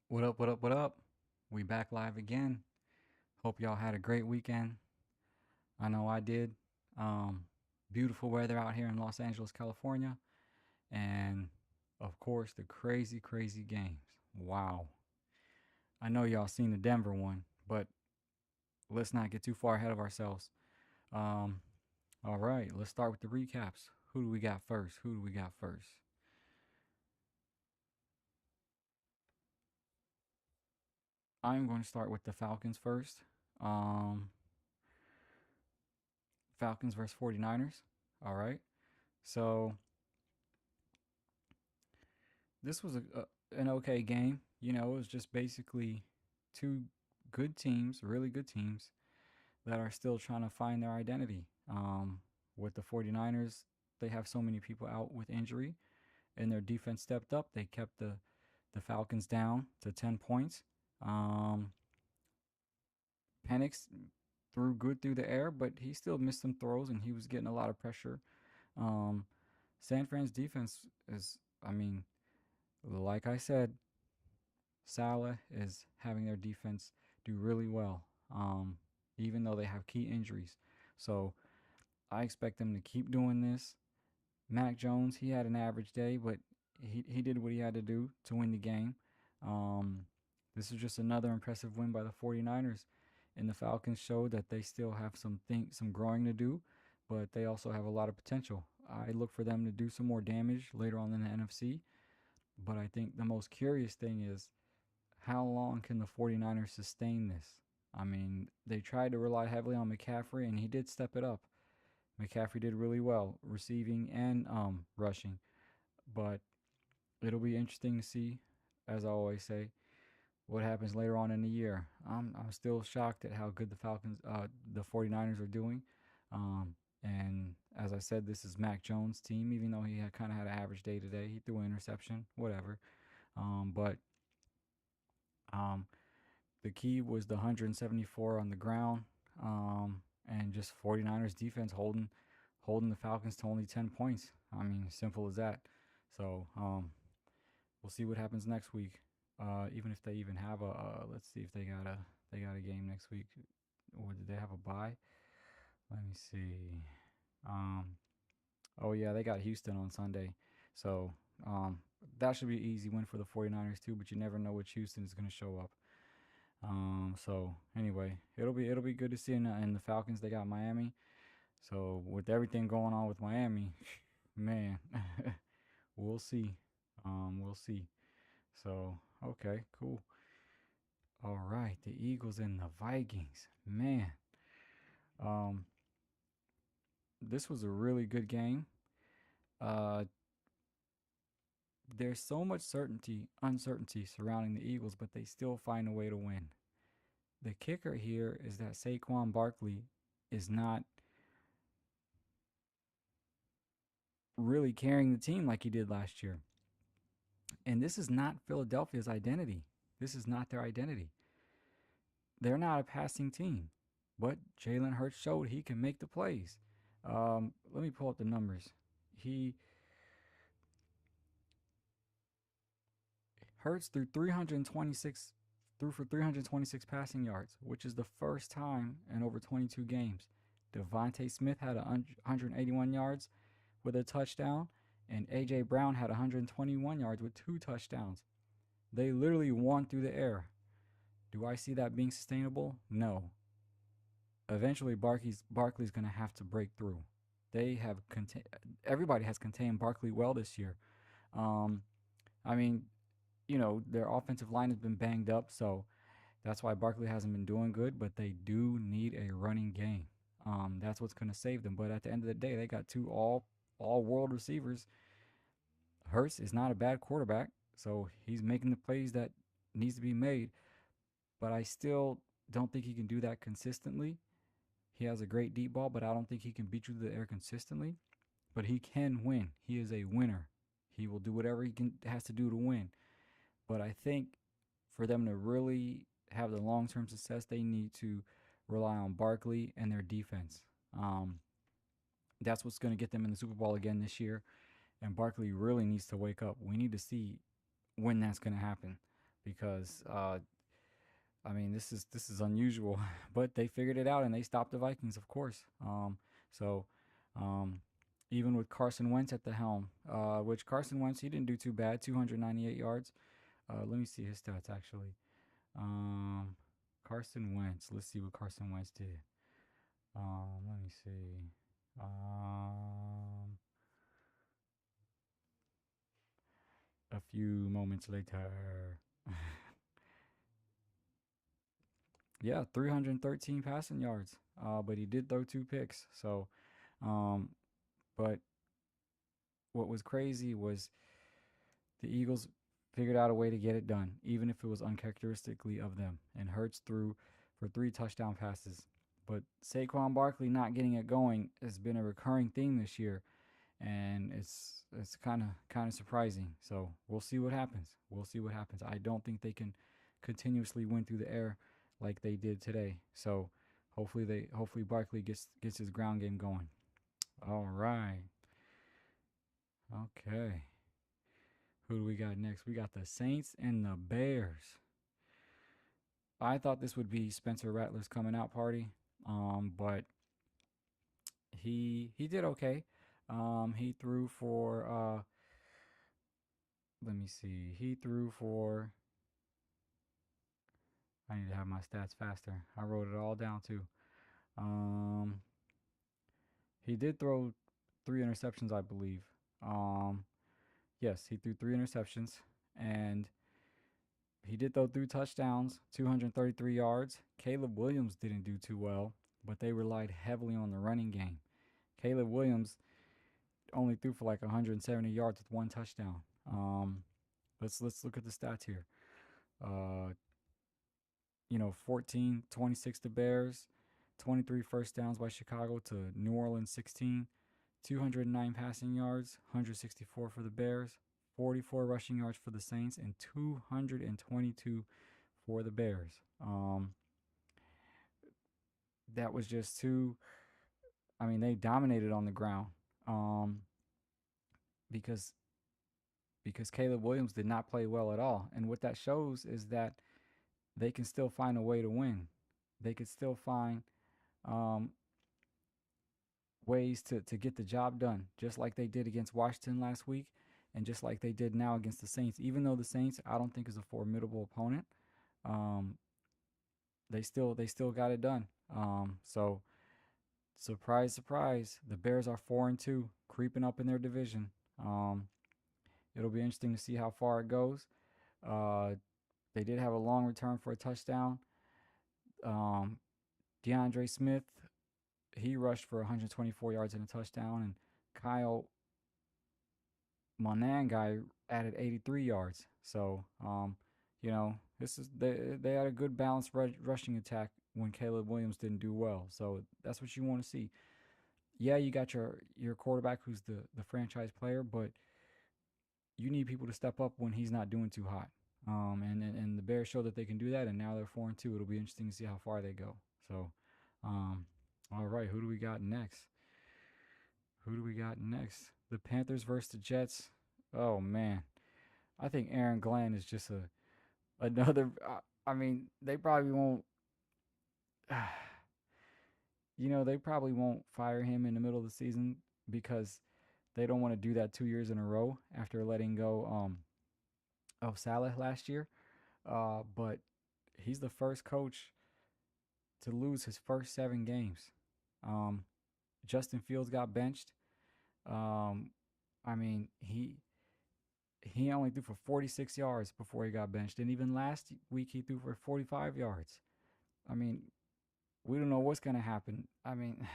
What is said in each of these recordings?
What up, what up, what up? We back live again. Hope y'all had a great weekend. I know I did. Um, Beautiful weather out here in Los Angeles, California. And of course, the crazy, crazy games. Wow. I know y'all seen the Denver one, but let's not get too far ahead of ourselves. Um, all right, let's start with the recaps. Who do we got first? Who do we got first? I'm going to start with the Falcons first. Um, Falcons versus 49ers. All right. So this was an okay game. It was just basically two good teams, really good teams, that are still trying to find their identity. With the 49ers, they have so many people out with injury, and their defense stepped up. They kept the Falcons down to 10 points. Um, Penix threw good through the air, but he still missed some throws, and he was getting a lot of pressure. Um, San Fran's defense is, I mean, like I said, Salah is having their defense do really well, even though they have key injuries. So I expect them to keep doing this. Mac Jones, he had an average day, but he did what he had to do to win the game. Um, this is just another impressive win by the 49ers. And the Falcons showed that they still have some growing to do, but they also have a lot of potential. I look for them to do some more damage later on in the NFC. But I think the most curious thing is how long can the 49ers sustain this? I mean, they tried to rely heavily on McCaffrey, and he did step it up. McCaffrey did really well, receiving and rushing. But it'll be interesting to see, as I always say, what happens later on in the year. I'm still shocked at how good the 49ers are doing. And as I said, this is Mac Jones' team, even though he kind of had an average day today. He threw an interception, whatever. But um, the key was the 174 on the ground, and just 49ers defense holding the Falcons to only 10 points. I mean, simple as that. So we'll see what happens next week. Even if they even have let's see if they got a game next week, or did they have a bye? Let me see. Um, oh yeah, they got Houston on Sunday, so that should be an easy win for the 49ers too. But you never know which Houston is going to show up. So anyway, it'll be good to see in the Falcons. They got Miami. So with everything going on with Miami, man, we'll see. We'll see. So okay, cool. All right, the Eagles and the Vikings. Man, um, this was a really good game. Uh, there's so much uncertainty surrounding the Eagles, but they still find a way to win. The kicker here is that Saquon Barkley is not really carrying the team like he did last year. And this is not Philadelphia's identity. This is not their identity. They're not a passing team, but Jalen Hurts showed he can make the plays. Let me pull up the numbers. He Hurts threw for 326 passing yards, which is the first time in over 22 games. Devontae Smith had 181 yards with a touchdown, and AJ Brown had 121 yards with two touchdowns. They literally won through the air. Do I see that being sustainable? No. Eventually, Barkley's going to have to break through. They have everybody has contained Barkley well this year. Um, I mean, their offensive line has been banged up, so that's why Barkley hasn't been doing good. But they do need a running game. That's what's going to save them. But at the end of the day, they got two all world receivers. Hurts is not a bad quarterback, so he's making the plays that needs to be made. But I still don't think he can do that consistently. He has a great deep ball, but I don't think he can beat you to the air consistently. But he can win. He is a winner. He will do whatever has to do to win. But I think for them to really have the long term success, they need to rely on Barkley and their defense. Um, that's what's going to get them in the Super Bowl again this year. And Barkley really needs to wake up. We need to see when that's going to happen because I mean, this is unusual, but they figured it out and they stopped the Vikings, of course. So um, even with Carson Wentz at the helm, which Carson Wentz he didn't do too bad, 298 yards. Let me see his stats actually. Um, Carson Wentz. Let's see what Carson Wentz did. Let me see. Um, a few moments later. Yeah, 313 passing yards. But he did throw two picks. So, um, but what was crazy was the Eagles figured out a way to get it done, even if it was uncharacteristically of them. And Hurts threw for three touchdown passes. But Saquon Barkley not getting it going has been a recurring theme this year, and it's kind of surprising. So we'll see what happens. We'll see what happens. I don't think they can continuously win through the air like they did today. So hopefully Barkley gets his ground game going. All right. Okay. Who do we got next? We got the Saints and the Bears. I thought this would be Spencer Rattler's coming out party, but he did okay. He threw for let me see. He threw for. I need to have my stats faster. I wrote it all down too. Um, he did throw three interceptions, I believe. Um, yes, he threw three interceptions, and he did throw three touchdowns, 233 yards. Caleb Williams didn't do too well, but they relied heavily on the running game. Caleb Williams only threw for like 170 yards with one touchdown. Let's look at the stats here. Uh, 14-26 to Bears, 23 first downs by Chicago to New Orleans 16, 209 passing yards, 164 for the Bears, 44 rushing yards for the Saints, and 222 for the Bears. That was just too. I mean, they dominated on the ground um, because Caleb Williams did not play well at all, and what that shows is that they can still find a way to win. They could still find um, ways to get the job done, just like they did against Washington last week, and just like they did now against the Saints. Even though the Saints, I don't think is a formidable opponent, um, they still got it done. So surprise, surprise, the Bears are 4-2, creeping up in their division. Um, it'll be interesting to see how far it goes. Uh, they did have a long return for a touchdown. Um, DeAndre Smith, he rushed for 124 yards and a touchdown, and Kyle Monan guy added 83 yards. So, this is they had a good balanced rushing attack when Caleb Williams didn't do well. So that's what you want to see. Yeah, you got your quarterback who's the franchise player, but you need people to step up when he's not doing too hot. And the Bears show that they can do that, and now they're 4-2. It'll be interesting to see how far they go. So, um, all right, who do we got next? Who do we got next? The Panthers versus the Jets. Oh man, I think Aaron Glenn is just another. I mean, they probably won't. They probably won't fire him in the middle of the season because they don't want to do that 2 years in a row after letting go of Salah last year. But he's the first coach to lose his first 7 games. Um, Justin Fields got benched. Um, I mean, he only threw for 46 yards before he got benched, and even last week he threw for 45 yards. I mean, we don't know what's gonna happen. I mean,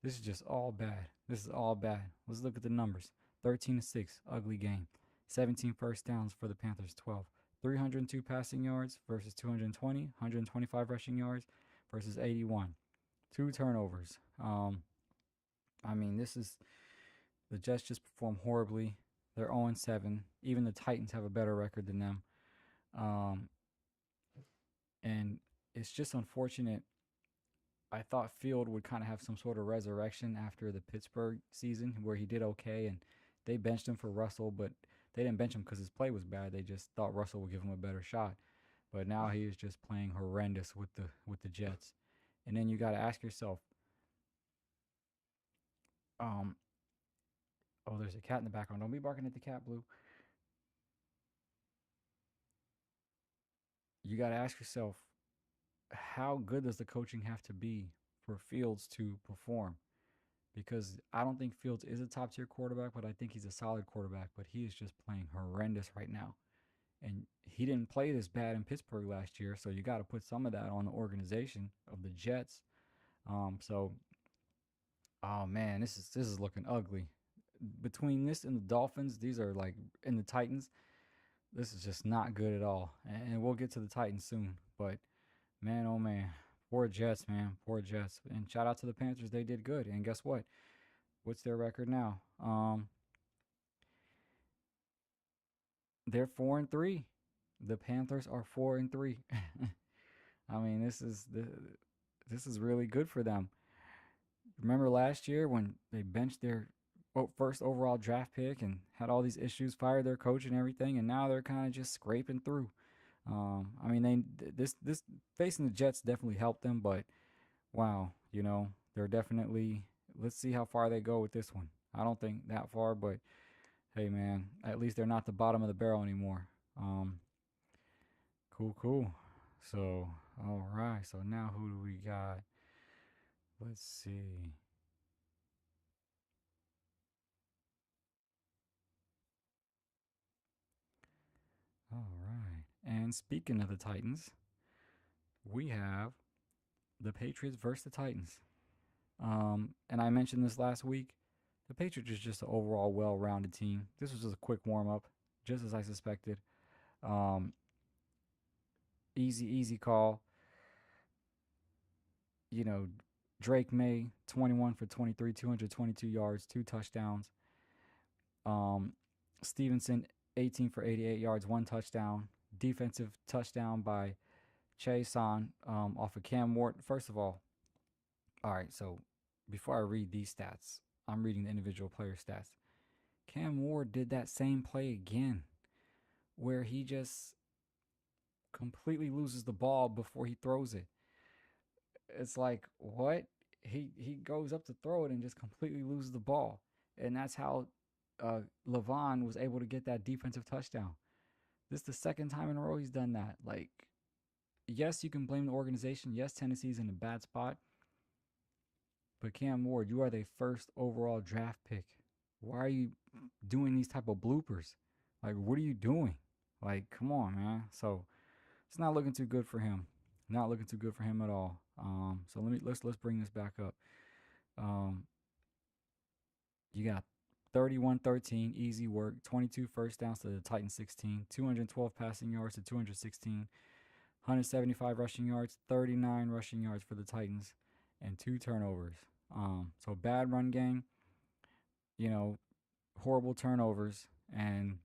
this is just all bad. This is all bad. Let's look at the numbers. 13-6, ugly game. 17 first downs for the Panthers, 12. 302 passing yards versus 220. 125 rushing yards versus 81. Two turnovers. I mean, the Jets just perform horribly. They're 0-7. Even the Titans have a better record than them. Um, and it's just unfortunate. I thought Field would kind of have some sort of resurrection after the Pittsburgh season where he did okay and they benched him for Russell, but They didn't bench him because his play was bad. They just thought Russell would give him a better shot. But now he is just playing horrendous with the Jets. And then you got to ask yourself, um, oh, there's a cat in the background. Don't be barking at the cat, Blue. You got to ask yourself, how good does the coaching have to be for Fields to perform? Because I don't think Fields is a top tier quarterback, but I think he's a solid quarterback. But he is just playing horrendous right now. And he didn't play this bad in Pittsburgh last year, so you got to put some of that on the organization of the Jets. So oh man, this is looking ugly. Between this and the Dolphins, these are like in the Titans. This is just not good at all. And we'll get to the Titans soon, but man, oh man, poor Jets, man, poor Jets. And shout out to the Panthers, they did good. And guess what? What's their record now? They're 4-3. The Panthers are 4-3. I mean, this is really good for them. Remember last year when they benched their first overall draft pick and had all these issues, fired their coach and everything, and now they're kind of just scraping through. I mean, this facing the Jets definitely helped them, but wow, they're definitely. Let's see how far they go with this one. I don't think that far, but hey, man, at least they're not the bottom of the barrel anymore. Um, cool, cool. So, all right. So now who do we got? Let's see. All right. And speaking of the Titans, we have the Patriots versus the Titans. And I mentioned this last week. The Patriots is just an overall well-rounded team. This was just a quick warm-up, just as I suspected. Um, easy call. You know, Drake May, 21 for 23, 222 yards, two touchdowns. Um, Stevenson, 18 for 88 yards, one touchdown. Defensive touchdown by Chason off of Cam Ward. First of all right, so before I read these stats, I'm reading the individual player stats. Cam Ward did that same play again where he just completely loses the ball before he throws it. It's like, what? He goes up to throw it and just completely loses the ball. And that's how Levon was able to get that defensive touchdown. This is the second time in a row he's done that. Like, yes, you can blame the organization. Yes, Tennessee's in a bad spot. But Cam Ward, you are the first overall draft pick. Why are you doing these type of bloopers? Like, what are you doing? Like, come on, man. So it's not looking too good for him. Not looking too good for him at all. So let's bring this back up. Um, you got 31-13, easy work, 22 first downs to the Titans 16, 212 passing yards to 216, 175 rushing yards, 39 rushing yards for the Titans, and two turnovers. So bad run game, you know, horrible turnovers, and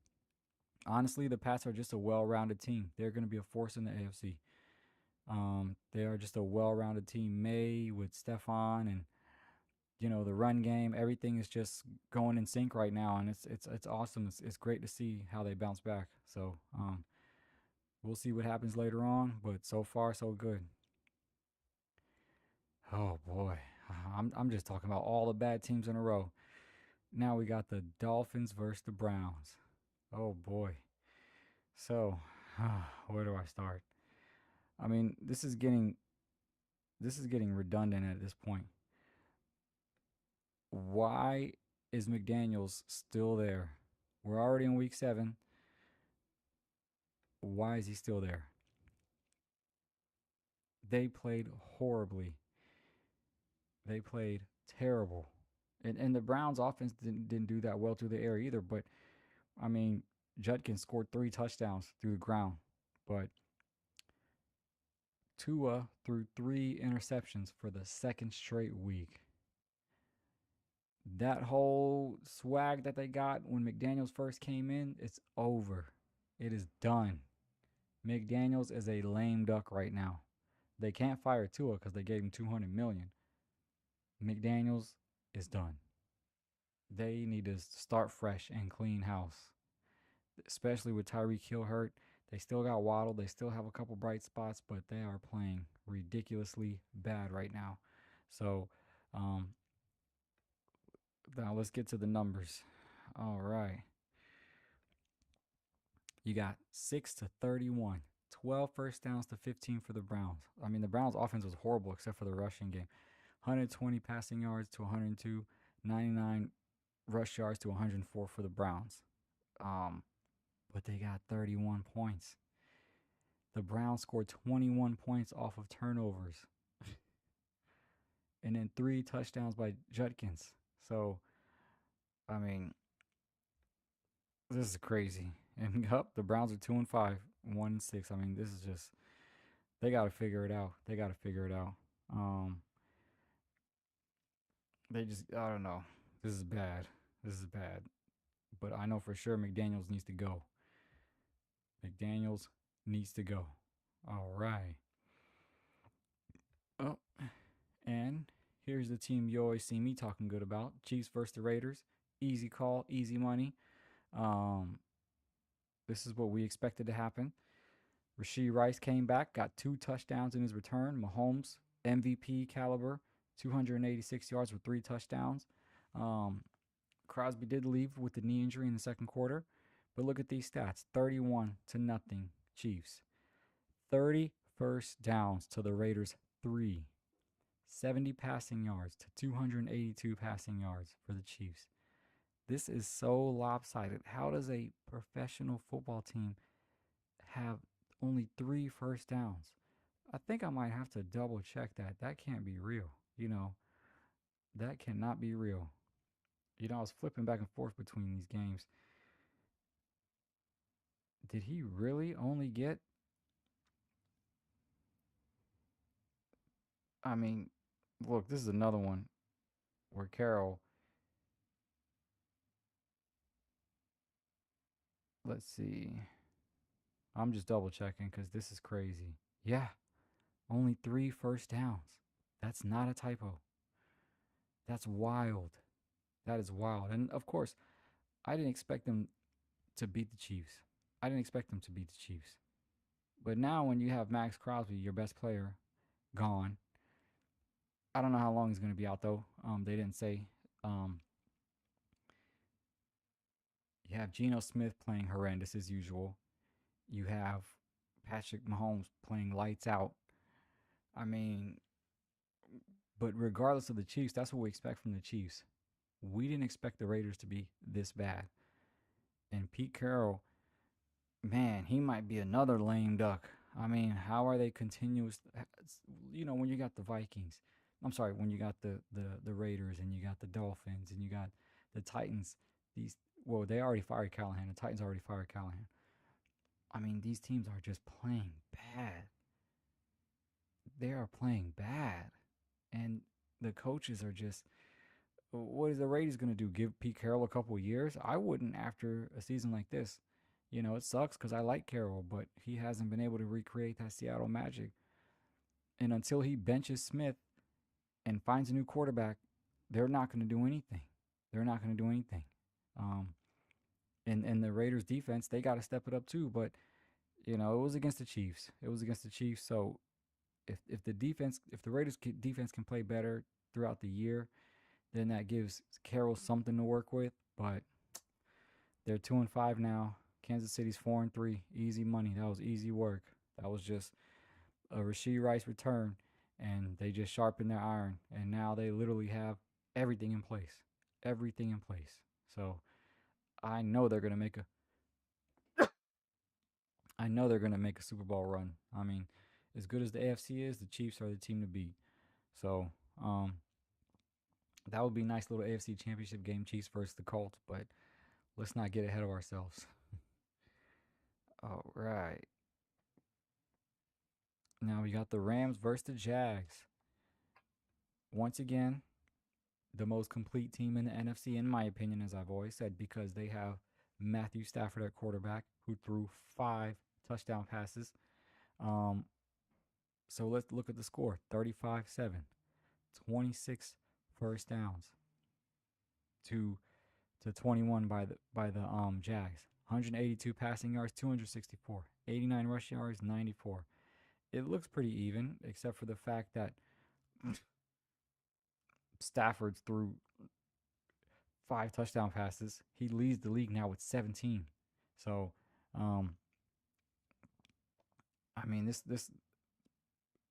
honestly, the Pats are just a well-rounded team. They're going to be a force in the AFC. They are just a well-rounded team. May with Stefan and the run game, everything is just going in sync right now, and it's awesome. It's great to see how they bounce back. So we'll see what happens later on, but so far so good. Oh boy, I'm just talking about all the bad teams in a row. Now we got the Dolphins versus the Browns. Oh boy. So where do I start? I mean, this is getting redundant at this point. Why is McDaniels still there? We're already in week 7. Why is he still there? They played horribly. They played terrible. And the Browns offense didn't do that well through the air either. But I mean, Judkins scored 3 touchdowns through the ground. But Tua threw 3 interceptions for the second straight week. That whole swag that they got when McDaniels first came in, it's over. It is done. McDaniels is a lame duck right now. They can't fire Tua because they gave him $200 million. McDaniels is done. They need to start fresh and clean house. especially with Tyreek Hill hurt. They still got Waddle. They still have a couple bright spots, but they are playing ridiculously bad right now. So um, now let's get to the numbers. All right. You got 6 to 31, 12 first downs to 15 for the Browns. I mean, the Browns' offense was horrible except for the rushing game. 120 passing yards to 102, 99 rush yards to 104 for the Browns. Um, but they got 31 points. The Browns scored 21 points off of turnovers and then 3 touchdowns by Judkins. So, I mean, this is crazy. And up, the Browns are 2-5, 1-6. I mean, this is just they got to figure it out. They got to figure it out. Um, they just I don't know. This is bad. This is bad. But I know for sure McDaniels needs to go. McDaniels needs to go. All right. Oh, and here's the team you always see me talking good about: Chiefs versus the Raiders. Easy call, easy money. Um, this is what we expected to happen. Rasheed Rice came back, got 2 touchdowns in his return. Mahomes, MVP caliber, 286 yards with 3 touchdowns. Um, Crosby did leave with the knee injury in the second quarter, but look at these stats: 31 to nothing Chiefs, 30 first downs to the Raiders 3, 70 passing yards to 282 passing yards for the Chiefs. This is so lopsided. How does a professional football team have only 3 first downs? I think I might have to double check that. That can't be real. That cannot be real. I was flipping back and forth between these games. Did he really only get? I mean, look, this is another one where Carroll. Let's see. I'm just double checking because this is crazy. Yeah, only 3 first downs. That's not a typo. That's wild. That is wild. And of course, I didn't expect them to beat the Chiefs. I didn't expect them to beat the Chiefs. But now, when you have Max Crosby, your best player, gone, I don't know how long he's going to be out though. They didn't say. Um, you have Geno Smith playing horrendous as usual. You have Patrick Mahomes playing lights out. I mean, but regardless of the Chiefs, that's what we expect from the Chiefs. We didn't expect the Raiders to be this bad. And Pete Carroll, man, he might be another lame duck. I mean, how are they continuous? When you got the Vikings, I'm sorry, when you got the Raiders and you got the Dolphins and you got the Titans, these, well, they already fired Callahan. The Titans already fired Callahan. I mean, these teams are just playing bad. They are playing bad. And the coaches are just, what is the Raiders going to do? Give Pete Carroll a couple of years? I wouldn't after a season like this. It sucks because I like Carroll, but he hasn't been able to recreate that Seattle magic. And until he benches Smith and finds a new quarterback, they're not going to do anything. They're not going to do anything. Um, and the Raiders defense, they got to step it up too. But it was against the Chiefs. It was against the Chiefs. So if the Raiders defense can play better throughout the year, then that gives Carroll something to work with. But they're 2-5 now. Kansas City's 4-3. Easy money. That was easy work. That was just a Rasheed Rice return, and they just sharpened their iron. And now they literally have everything in place. Everything in place. So I know they're gonna make a. I know they're gonna make a Super Bowl run. I mean, as good as the AFC is, the Chiefs are the team to beat. So that would be a nice little AFC Championship game, Chiefs versus the Colts. But let's not get ahead of ourselves. All right. Now we got the Rams versus the Jags. Once again, the most complete team in the NFC, in my opinion, as I've always said, because they have Matthew Stafford at quarterback, who threw 5 touchdown passes. Um, so let's look at the score: 35-7, 26 first downs to 21 by the Jags. 182 passing yards, 264. 89 rushing yards, 94. It looks pretty even, except for the fact that Stafford threw 5 touchdown passes. He leads the league now with 17. So, um, I mean, this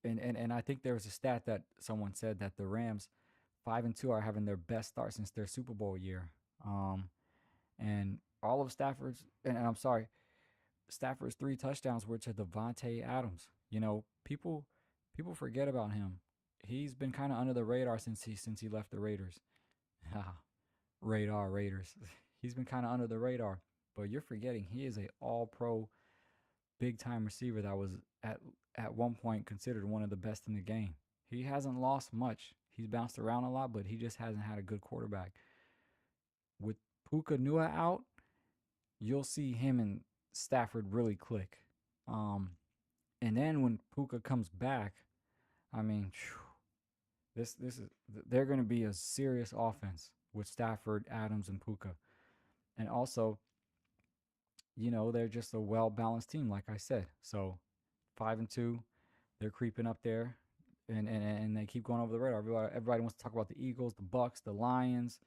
and I think there was a stat that someone said that the Rams 5-2 are having their best start since their Super Bowl year. Um, and all of Stafford's and I'm sorry, Stafford's 3 touchdowns were to Devontae Adams. You know, people forget about him. He's been kind of under the radar since he left the Raiders. Radar Raiders. He's been kind of under the radar, but you're forgetting he is a All Pro, big time receiver that was at one point considered one of the best in the game. He hasn't lost much. He's bounced around a lot, but he just hasn't had a good quarterback. With Puka Nua out, you'll see him and Stafford really click. Um, and then when Puka comes back, I mean, this is they're going to be a serious offense with Stafford, Adams, and Puka. And also, they're just a well balanced team, like I said. So 5-2, they're creeping up there, and they keep going over the radar. Everybody wants to talk about the Eagles, the Bucks, the Lions.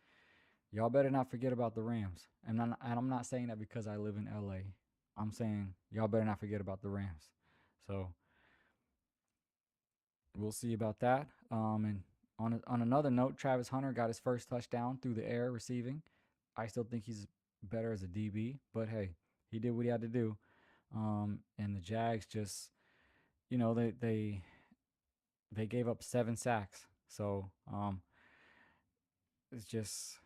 Y'all better not forget about the Rams. And I'm not saying that because I live in LA. I'm saying y'all better not forget about the Rams. So we'll see about that. And on another note, Travis Hunter got his first touchdown through the air receiving. I still think he's better as a DB, but hey, he did what he had to do. And the Jags just, they gave up 7 sacks. So it's just,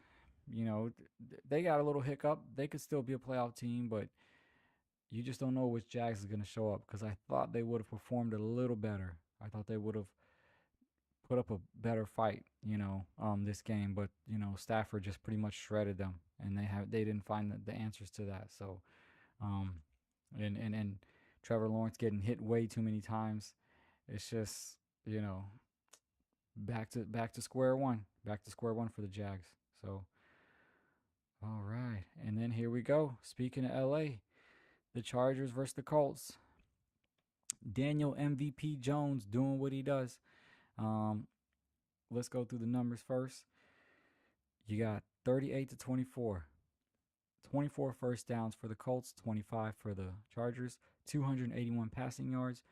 they got a little hiccup. They could still be a playoff team, but you just don't know which Jags is going to show up because I thought they would have performed a little better. I thought they would have put up a better fight, this game. But Stafford just pretty much shredded them, and they didn't find the answers to that. So, um, and Trevor Lawrence getting hit way too many times. It's just back to square one for the Jags. So, all right, and then here we go. Speaking of LA, the Chargers versus the Colts. Daniel MVP Jones doing what he does. Um, let's go through the numbers first. You got 38 to 24. 24 first downs for the Colts, 25 for the Chargers, 281 passing yards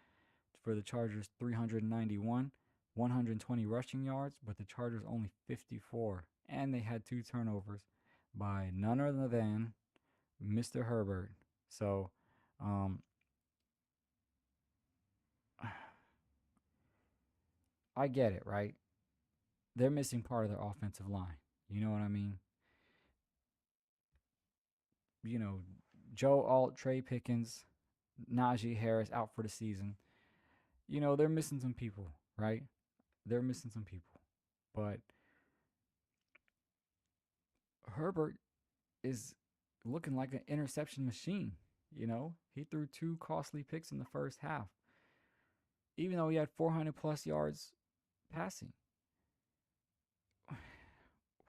for the Chargers, 391, 120 rushing yards, but the Chargers only 54. And they had 2 turnovers by none other than Mr. Herbert. So, I get it, right? They're missing part of their offensive line. You know what I mean? You know, Joe Alt, Trey Pickens, Najee Harris out for the season. They're missing some people, right? They're missing some people. But Herbert is looking like an interception machine. He threw 2 costly picks in the first half, even though he had 400 plus yards passing.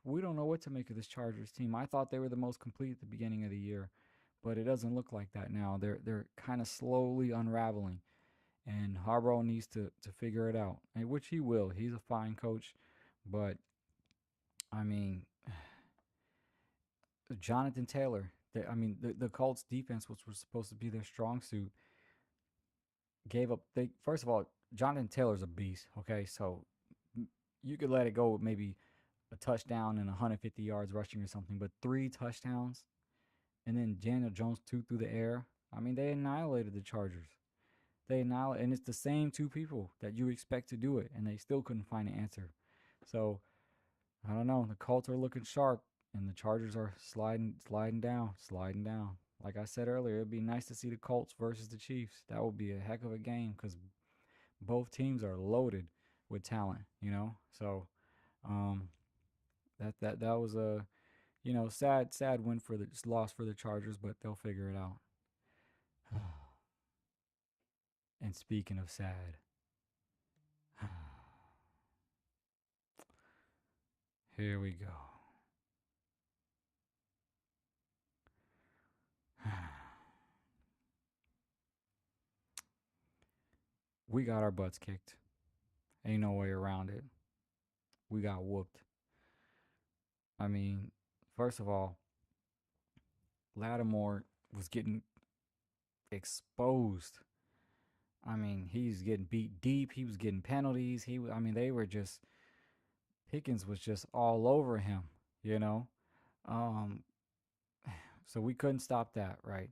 We don't know what to make of this Chargers team. I thought they were the most complete at the beginning of the year, but it doesn't look like that now. They're kind of slowly unraveling, and Harbaugh needs to figure it out, and which he will. He's a fine coach, but I mean, Jonathan Taylor. The Colts defense, which was supposed to be their strong suit, gave up. They first of all, Jonathan Taylor's a beast. Okay, so you could let it go with maybe a touchdown and 150 yards rushing or something, but 3 touchdowns and then Daniel Jones 2 through the air. I mean, they annihilated the Chargers. And it's the same 2 people that you expect to do it, and they still couldn't find an answer. So I don't know. The Colts are looking sharp, and the Chargers are sliding down. Like I said earlier, it'd be nice to see the Colts versus the Chiefs. That would be a heck of a game because both teams are loaded with talent. So um, that was a sad win for the loss for the Chargers, but they'll figure it out. And speaking of sad, here we go. We got our butts kicked. Ain't no way around it. We got whooped. I mean, first of all, Lattimore was getting exposed. I mean, he's getting beat deep. He was getting penalties. I mean, they were just Pickens was just all over him. You know, um, so we couldn't stop that. Right?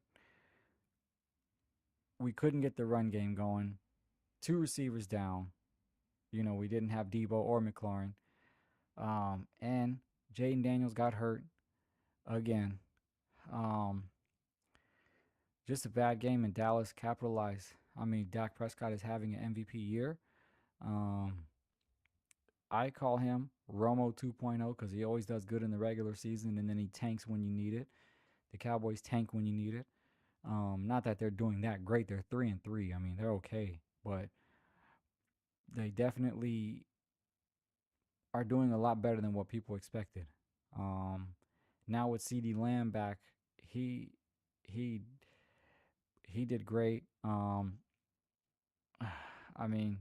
We couldn't get the run game going. Two receivers down. We didn't have Debo or McLaurin. And Jaden Daniels got hurt again. Um, just a bad game, and Dallas capitalized. I mean, Dak Prescott is having an MVP year. Um, I call him Romo 2.0 because he always does good in the regular season, and then he tanks when you need it. The Cowboys tank when you need it. Not that they're doing that great. They're 3-3. I mean, they're okay, but they definitely are doing a lot better than what people expected. Um, Now with CD Lamb back, he he he did great. I mean,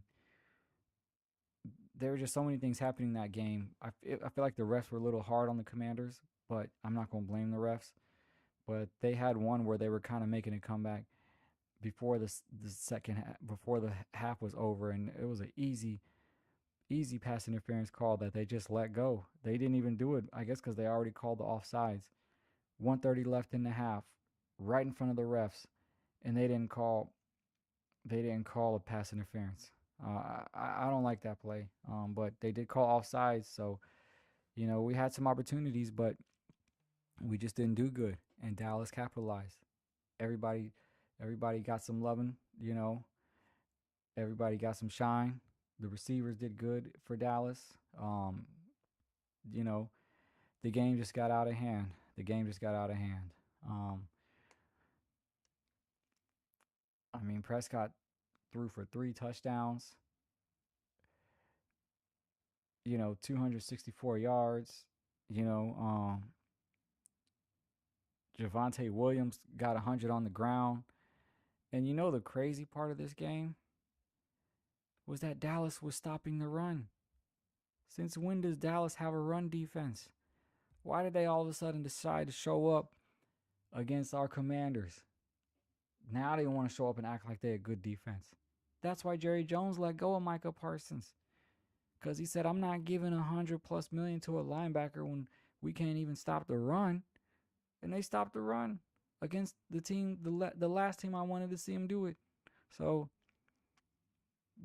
there were just so many things happening in that game. I feel like the refs were a little hard on the Commanders, but I'm not going to blame the refs. But they had one where they were kind of making a comeback before the second half, before the half was over, and it was an easy pass interference call that they just let go. They didn't even do it, I guess, because they already called the offsides. 1:30 left in the half, right in front of the refs, and they didn't call a pass interference. I don't like that play, but they did call offsides, so we had some opportunities, but we just didn't do good, and Dallas capitalized. Everybody, everybody got some loving, everybody got some shine. The receivers did good for Dallas. You know, the game just got out of hand. The game just got out of hand. Um, I mean, Prescott threw for 3 touchdowns, 264 yards. You know, Javonte Williams got 100 on the ground. And the crazy part of this game was that Dallas was stopping the run. Since when does Dallas have a run defense? Why did they all of a sudden decide to show up against our Commanders? Now they want to show up and act like they're a good defense. That's why Jerry Jones let go of Micah Parsons. Because he said, I'm not giving 100+ million to a linebacker when we can't even stop the run. And they stopped the run against the team, the last team I wanted to see him do it. So,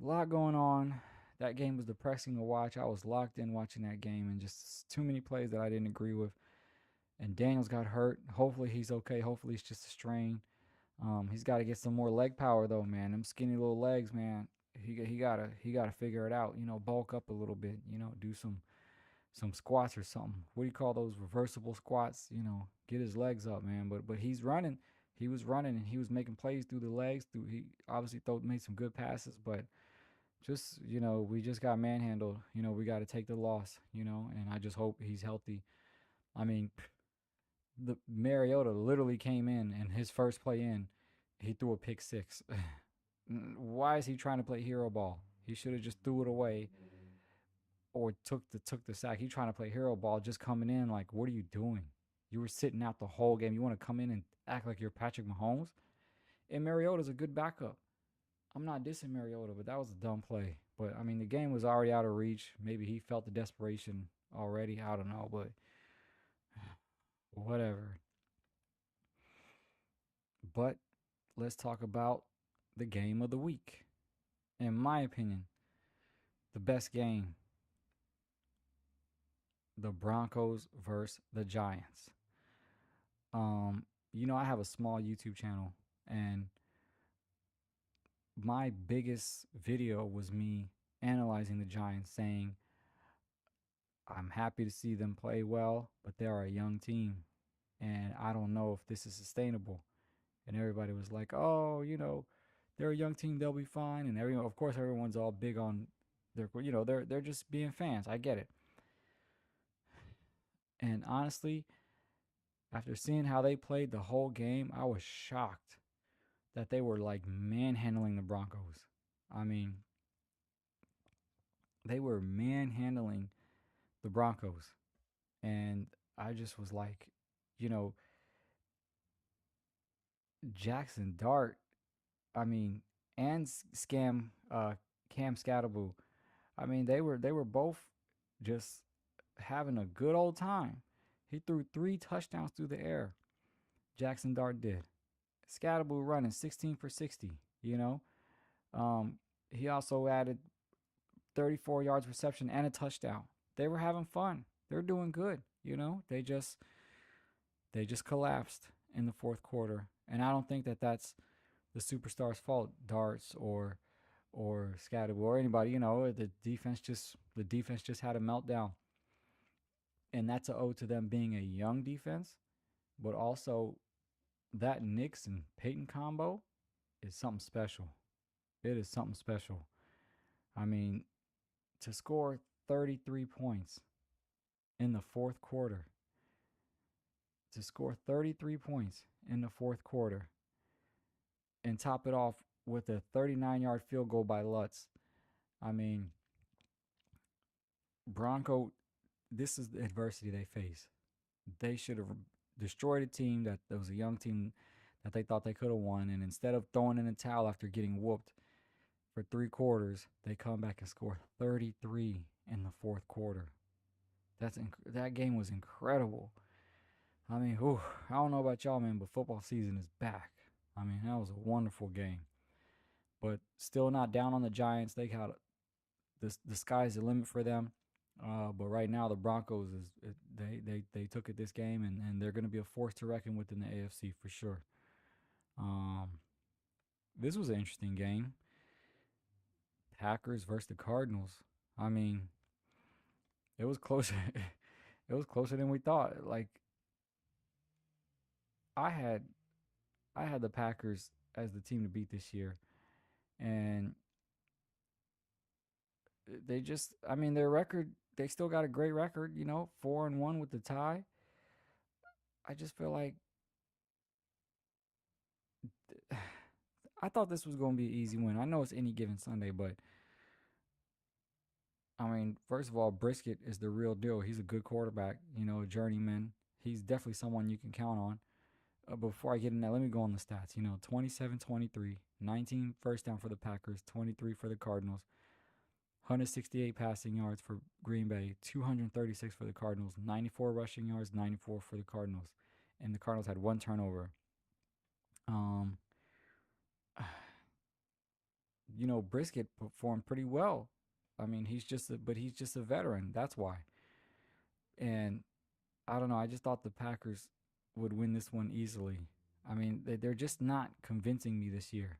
a lot going on. That game was depressing to watch. I was locked in watching that game, and just too many plays that I didn't agree with. And Daniels got hurt. Hopefully he's okay. Hopefully it's just a strain. He's got to get some more leg power though, man. Them skinny little legs, man. He gotta figure it out. Bulk up a little bit. Do some squats or something. What do you call those reversible squats? Get his legs up, man. But he's running. He was running and he was making plays through the legs. He obviously made some good passes, but just we just got manhandled. We got to take the loss. And I just hope he's healthy. I mean, the Mariota literally came in and his first play in, he threw a pick six. Why is he trying to play hero ball? He should have just threw it away or took the sack. He trying to play hero ball, just coming in like, what are you doing? You were sitting out the whole game. You want to come in and act like you're Patrick Mahomes? And Mariota's a good backup. I'm not dissing Mariota, but that was a dumb play. But I mean, the game was already out of reach. Maybe he felt the desperation already. I don't know, but whatever. But let's talk about the game of the week. In my opinion, the best game, the Broncos versus the Giants. I have a small YouTube channel, and my biggest video was me analyzing the Giants, saying I'm happy to see them play well, but they are a young team, and I don't know if this is sustainable. And everybody was like, "Oh, they're a young team; they'll be fine." And of course, everyone's all big on they're just being fans. I get it. And honestly, after seeing how they played the whole game, I was shocked that they were like manhandling the Broncos. I mean, they were manhandling the Broncos, and I just was like, you know, Jackson Dart. I mean, and Cam Scatterbull. I mean, they were both just having a good old time. He threw 3 touchdowns through the air. Jackson Dart did. Scatterbull running 16 for 60. Um, he also added 34 yards reception and a touchdown. They were having fun. They're doing good. They just collapsed in the fourth quarter, and I don't think that that's the superstar's fault. Darts or Scatterbull or anybody. The defense just had a meltdown, and that's a ode to them being a young defense, but also that Knicks and Peyton combo is something special. It is something special. I mean, to score 33 points in the fourth quarter, to score 33 points in the fourth quarter, and top it off with a 39-yard field goal by Lutz. I mean, Bronco, this is the adversity they face. They should have destroyed a team that was a young team that they thought they could have won, and instead of throwing in a towel after getting whooped for 3 quarters, they come back and score 33 in the fourth quarter. That game was incredible. I mean, I don't know about y'all, man, but football season is back. I mean, that was a wonderful game, but still not down on the Giants. They got the sky's the limit for them. But right now, the Broncos they took it this game, and they're going to be a force to reckon with in the AFC for sure. Um, this was an interesting game. Packers versus the Cardinals. I mean, it was closer. It was closer than we thought. Like I had I had the Packers as the team to beat this year, and they just I mean their record. They still got a great record. 4-1 with the tie. I just feel like I thought this was going to be an easy win. I know it's any given Sunday, but I mean, first of all, Brisket is the real deal. He's a good quarterback, a journeyman. He's definitely someone you can count on. Before I get in that, let me go on the stats. 27-23, 19 first down for the Packers, 23 for the Cardinals, 168 passing yards for Green Bay, 236 for the Cardinals, 94 rushing yards, 94 for the Cardinals. And the Cardinals had one turnover. Um, Brisket performed pretty well. I mean, he's just a veteran. That's why. And I don't know. I just thought the Packers would win this one easily. I mean, they're just not convincing me this year.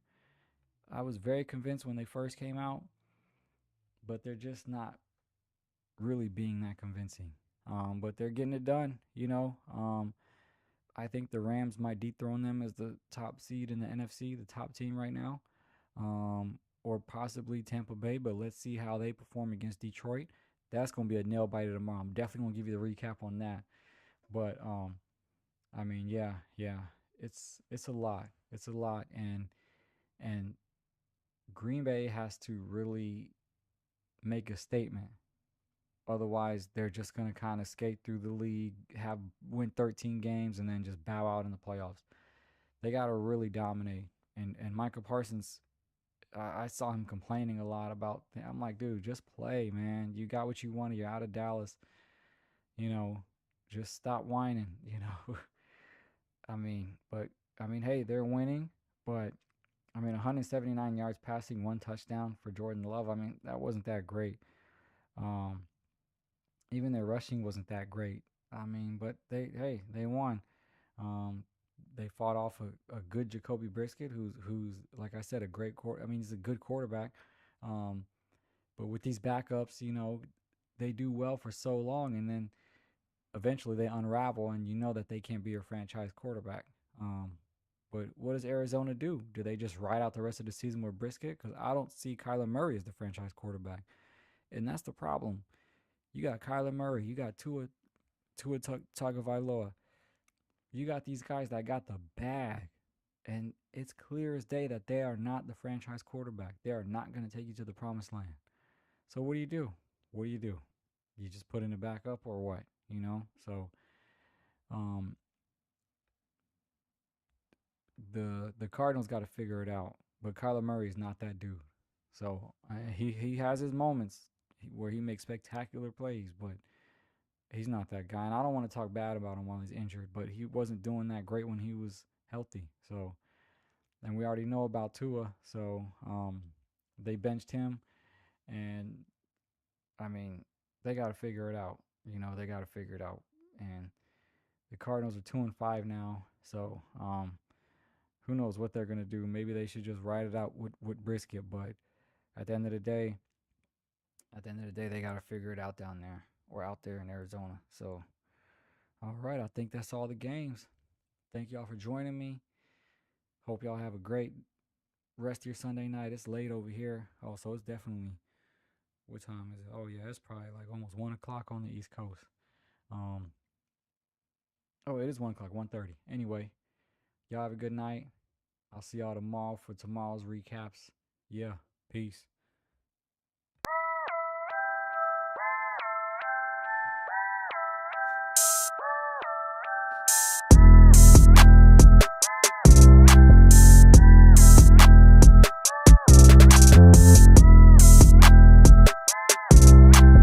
I was very convinced when they first came out, but they're just not really being that convincing. But they're getting it done. I think the Rams might dethrone them as the top seed in the NFC, the top team right now, or possibly Tampa Bay. But let's see how they perform against Detroit. That's going to be a nail biter tomorrow. I'm definitely going to give you the recap on that. But I mean, yeah, it's a lot. It's a lot, and Green Bay has to really make a statement. Otherwise, they're just gonna kind of skate through the league, have win 13 games, and then just bow out in the playoffs. They gotta really dominate. And Michael Parsons, I saw him complaining a lot about. I'm like, dude, just play, man. You got what you wanted. You're out of Dallas. You know, just stop whining. But hey, they're winning. But I mean, 179 yards passing, one touchdown for Jordan Love. I mean, that wasn't that great. Um, Even their rushing wasn't that great. I mean, but they won. Um, they fought off a good Jacoby Brisket, who's like I said, a great I mean, he's a good quarterback. Um, but with these backups, they do well for so long, and then eventually they unravel, and you know that they can't be a franchise quarterback. But what does Arizona do? Do they just ride out the rest of the season with Brisket? Because I don't see Kyler Murray as the franchise quarterback, and that's the problem. You got Kyler Murray, you got Tua Tagovailoa, you got these guys that got the bag. And it's clear as day that they are not the franchise quarterback. They are not going to take you to the promised land. So what do you do? What do you do? You just put in a backup or what? So um, the Cardinals got to figure it out. But Kyler Murray is not that dude. So he has his moments where he makes spectacular plays, but he's not that guy. And I don't want to talk bad about him while he's injured, but he wasn't doing that great when he was healthy. So, and we already know about Tua. So they benched him, and I mean they got to figure it out. They got to figure it out. And the Cardinals are 2-5 now. So who knows what they're gonna do? Maybe they should just ride it out with Brisket. But at the end of the day, they gotta figure it out down there or out there in Arizona. So, all right, I think that's all the games. Thank y'all for joining me. Hope y'all have a great rest of your Sunday night. It's late over here. Oh, so it's definitely, what time is it? Oh yeah, it's probably like almost 1 o'clock on the East Coast. Um, oh, it is 1 o'clock, 1:30. Anyway, y'all have a good night. I'll see y'all tomorrow for tomorrow's recaps. Yeah, peace.